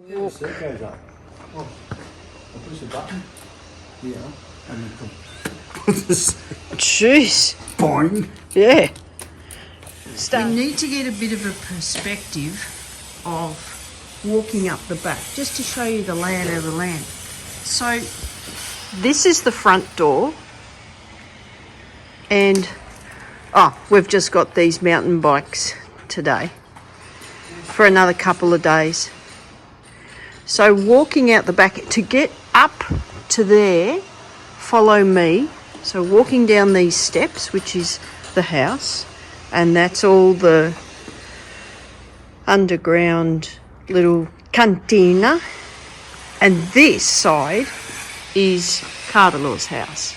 Yeah, the seat goes up. Oh, I push the button here and then come. Jeez. Boing. Yeah. We need to get a bit of a perspective of walking up the back, just to show you the layout of the land. So This is the front door. And, we've just got these mountain bikes today for another couple of days. So walking out the back, to get up to there, follow me. So walking down these steps, which is the house, and that's all the underground little cantina. And this side is Cardelor's house.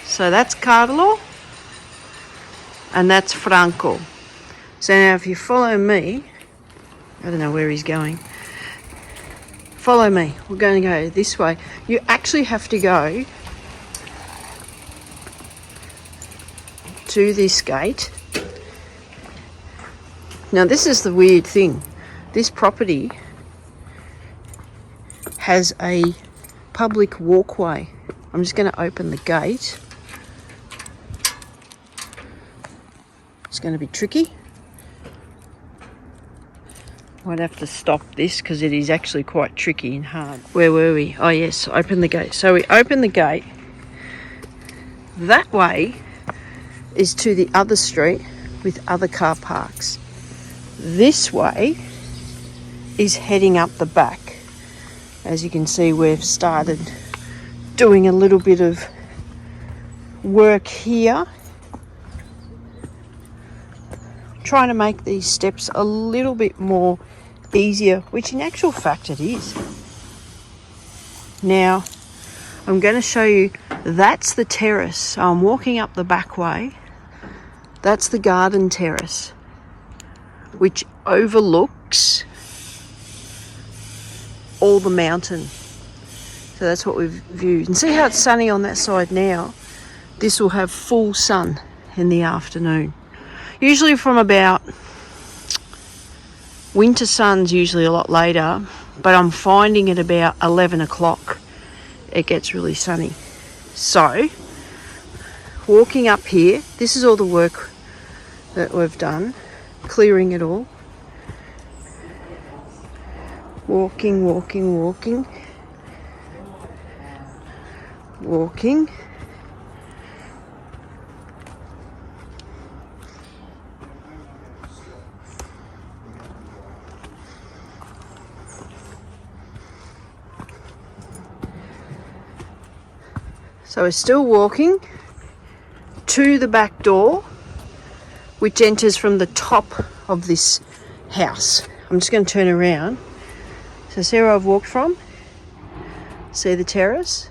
So that's Cardelo, and that's Franco. So now if you follow me, I don't know where he's going. Follow me. We're going to go this way. You actually have to go to this gate. Now this is the weird thing. This property has a public walkway. I'm just going to open the gate. It's going to be tricky. Might have to stop this because it is actually quite tricky and hard. Where were we? Oh yes, open the gate. So we open the gate. That way is to the other street with other car parks. This way is heading up the back. As you can see, we've started doing a little bit of work here, trying to make these steps a little bit more easier, which in actual fact it is. Now I'm going to show you, that's the terrace. So I'm walking up the back way. That's the garden terrace, which overlooks all the mountain. So that's what we've viewed. And see how it's sunny on that side now? This will have full sun in the afternoon. Usually from about, winter sun's usually a lot later, but I'm finding at about 11 o'clock it gets really sunny. So, walking up here, this is all the work that we've done, clearing it all. Walking, walking, walking. Walking. So we're still walking to the back door, which enters from the top of this house. I'm just going to turn around. So see where I've walked from? See the terrace?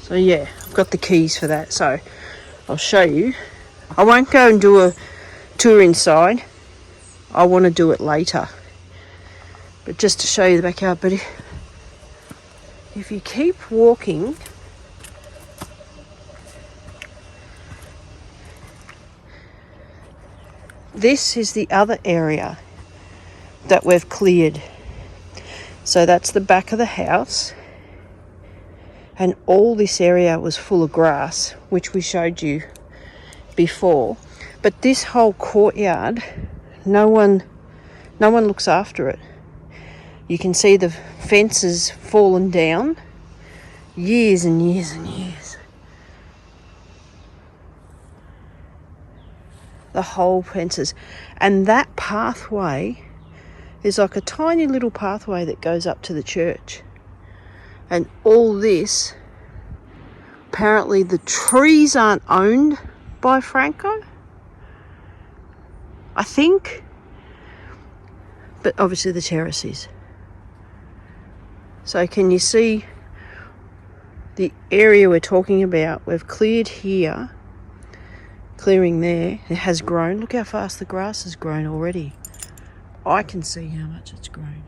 So yeah, I've got the keys for that, so I'll show you. I won't go and do a tour inside. I want to do it later. But just to show you the backyard. But if you keep walking, this is the other area that we've cleared. So that's the back of the house. And all this area was full of grass, which we showed you before. But this whole courtyard, no one looks after it. You can see the fences fallen down years and years and years. The whole fences. And that pathway is like a tiny little pathway that goes up to the church. And all this, apparently the trees aren't owned by Franco, I think. But obviously the terrace is. So can you see the area we're talking about? We've cleared here, clearing there. It has grown. Look how fast the grass has grown already. I can see how much it's grown.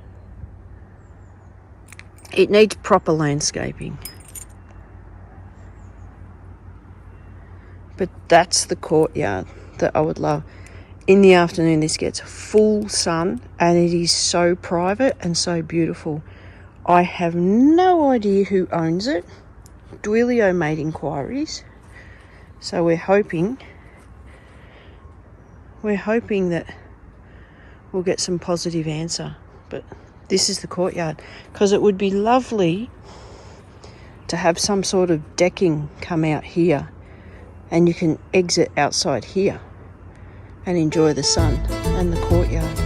It needs proper landscaping. But that's the courtyard that I would love. in the afternoon this gets full sun and it is so private and so beautiful. I have no idea who owns it. Duilio made inquiries, so we're hoping that we'll get some positive answer. But this is the courtyard, because it would be lovely to have some sort of decking come out here and you can exit outside here and enjoy the sun and the courtyard.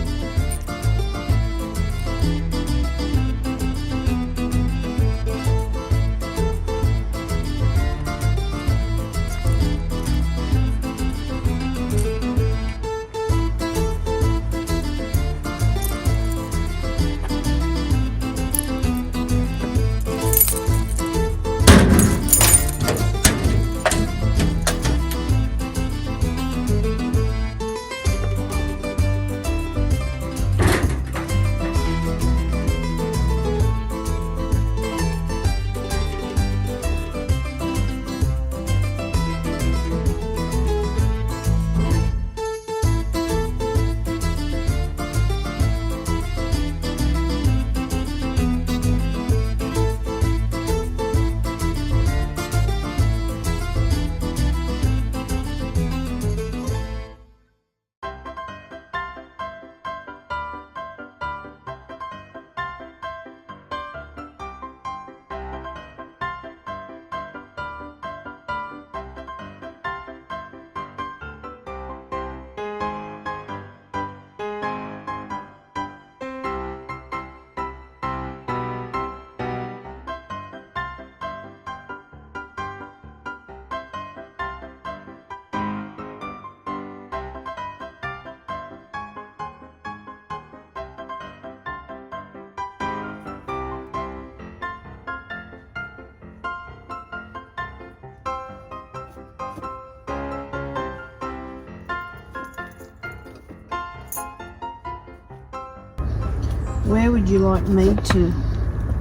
Where would you like me to? No,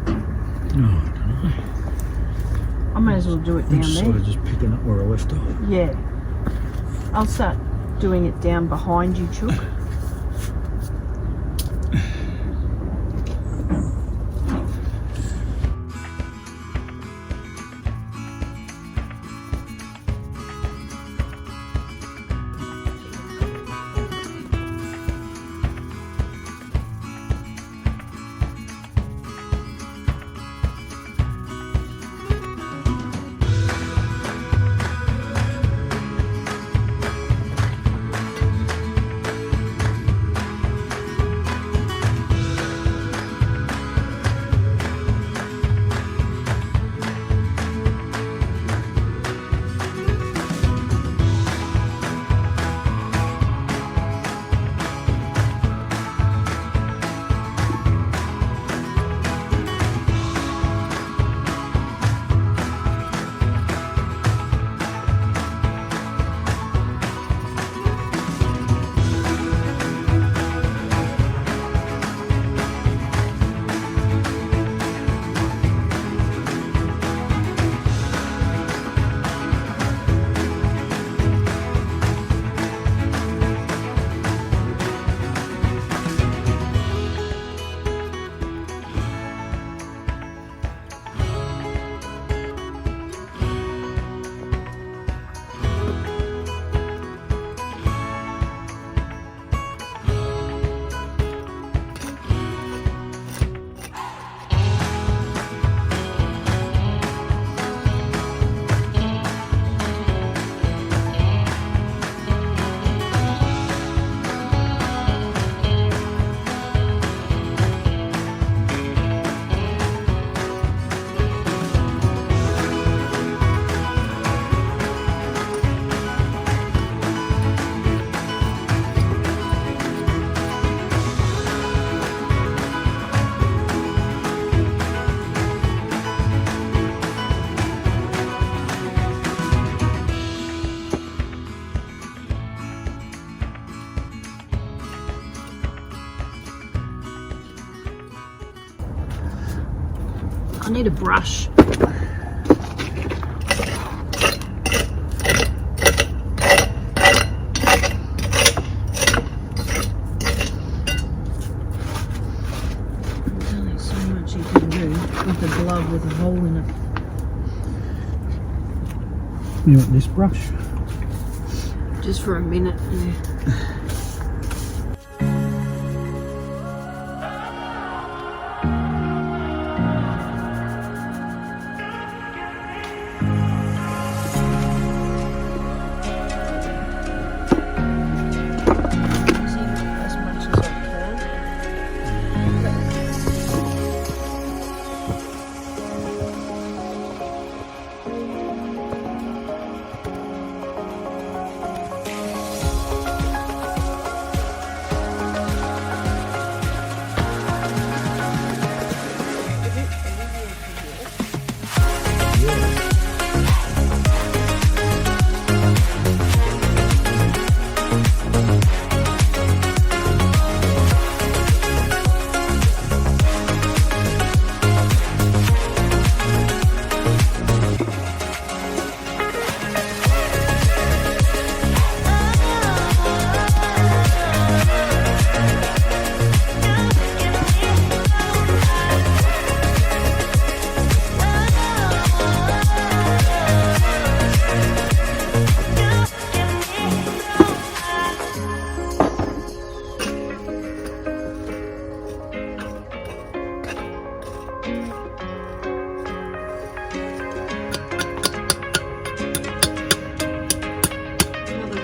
I don't know. I may as well do it I'm down just there. sort of just picking up where I left off. Yeah. I'll start doing it down behind you, Chook. I need a brush. with a glove with a hole in it. You want this brush? Just for a minute, yeah. As much as I can. Another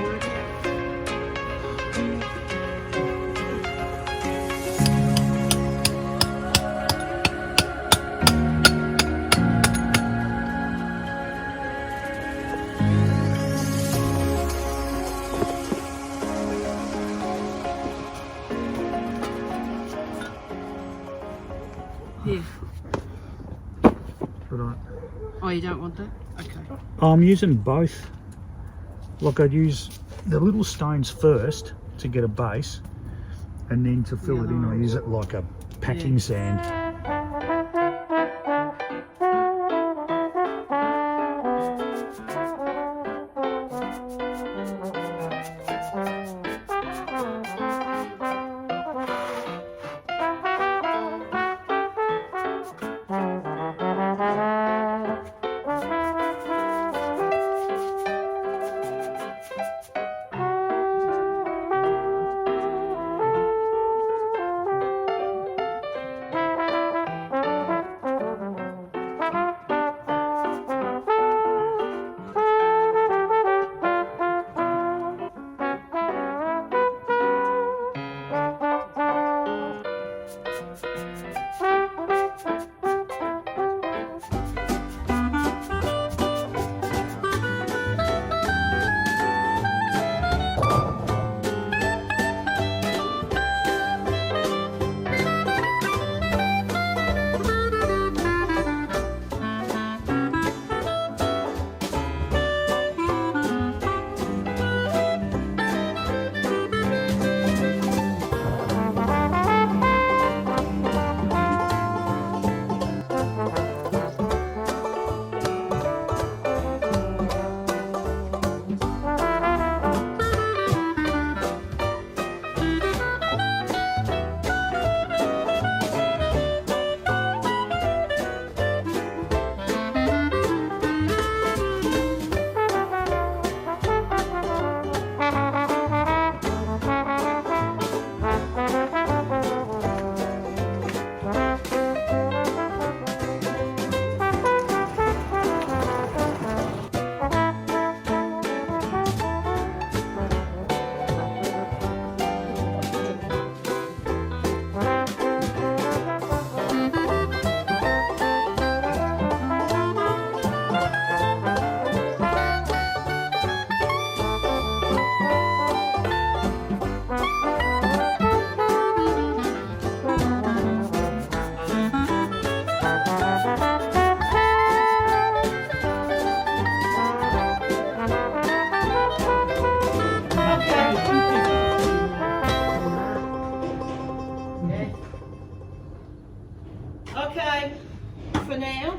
word. Here. Right. Oh, you don't want that? Okay. I'm using both. Like I'd use the little stones first to get a base, and then to fill it in I use it like a packing sand. for now.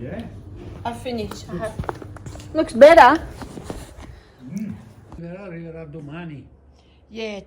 Yeah. I've finished. Looks better. Era domani. Yeah,